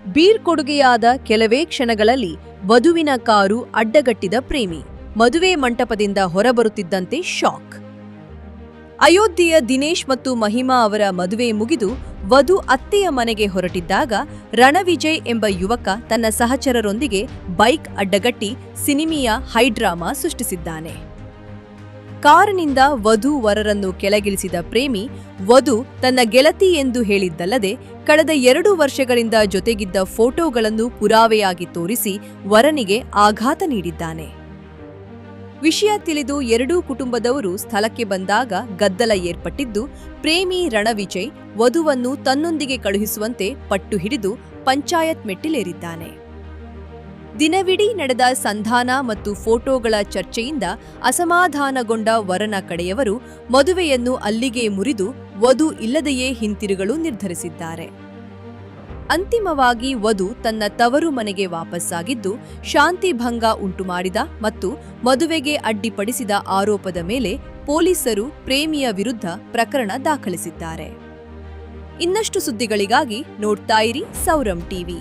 ಬೀಳ್ಕೊಡುಗೆಯಾದ ಕೆಲವೇ ಕ್ಷಣಗಳಲ್ಲಿ ವಧುವಿನ ಕಾರು ಅಡ್ಡಗಟ್ಟಿದ ಪ್ರೇಮಿ. ಮದುವೆ ಮಂಟಪದಿಂದ ಹೊರಬರುತ್ತಿದ್ದಂತೆ ಶಾಕ್. ಅಯೋಧ್ಯೆಯ ದಿನೇಶ್ ಮತ್ತು ಮಹಿಮಾ ಅವರ ಮದುವೆ ಮುಗಿದು ವಧು ಅತ್ತೆಯ ಮನೆಗೆ ಹೊರಟಿದ್ದಾಗ ರಣವಿಜಯ್ ಎಂಬ ಯುವಕ ತನ್ನ ಸಹಚರರೊಂದಿಗೆ ಬೈಕ್ ಅಡ್ಡಗಟ್ಟಿ ಸಿನಿಮೀಯ ಹೈಡ್ರಾಮಾ ಸೃಷ್ಟಿಸಿದ್ದಾನೆ. ಕಾರಿನಿಂದ ವಧು ವರರನ್ನು ಕೆಳಗಿಳಿಸಿದ ಪ್ರೇಮಿ ವಧು ತನ್ನ ಗೆಳತಿ ಎಂದು ಹೇಳಿದ್ದಲ್ಲದೆ ಕಳೆದ 2 ವರ್ಷಗಳಿಂದ ಜೊತೆಗಿದ್ದ ಫೋಟೋಗಳನ್ನು ಪುರಾವೆಯಾಗಿ ತೋರಿಸಿ ವರನಿಗೆ ಆಘಾತ ನೀಡಿದ್ದಾನೆ. ವಿಷಯ ತಿಳಿದು ಎರಡೂ ಕುಟುಂಬದವರು ಸ್ಥಳಕ್ಕೆ ಬಂದಾಗ ಗದ್ದಲ ಏರ್ಪಟ್ಟಿದ್ದು, ಪ್ರೇಮಿ ರಣವಿಜಯ್ ವಧುವನ್ನು ತನ್ನೊಂದಿಗೆ ಕಳುಹಿಸುವಂತೆ ಪಟ್ಟು ಹಿಡಿದು ಪಂಚಾಯತ್ ಮೆಟ್ಟಿಲೇರಿದ್ದಾನೆ. ದಿನವಿಡೀ ನಡೆದ ಸಂಧಾನ ಮತ್ತು ಫೋಟೋಗಳ ಚರ್ಚೆಯಿಂದ ಅಸಮಾಧಾನಗೊಂಡ ವರನ ಕಡೆಯವರು ಮದುವೆಯನ್ನು ಅಲ್ಲಿಗೆ ಮುರಿದು ವಧು ಇಲ್ಲದೆಯೇ ಹಿಂತಿರುಗಲು ನಿರ್ಧರಿಸಿದ್ದಾರೆ. ಅಂತಿಮವಾಗಿ ವಧು ತನ್ನ ತವರು ಮನೆಗೆ ವಾಪಸ್ಸಾಗಿದ್ದು, ಶಾಂತಿ ಭಂಗ ಉಂಟುಮಾಡಿದ ಮತ್ತು ಮದುವೆಗೆ ಅಡ್ಡಿಪಡಿಸಿದ ಆರೋಪದ ಮೇಲೆ ಪೊಲೀಸರು ಪ್ರೇಮಿಯ ವಿರುದ್ಧ ಪ್ರಕರಣ ದಾಖಲಿಸಿದ್ದಾರೆ. ಇನ್ನಷ್ಟು ಸುದ್ದಿಗಳಿಗಾಗಿ ನೋಡ್ತಾ ಇರಿ ಸೌರಂ ಟಿವಿ.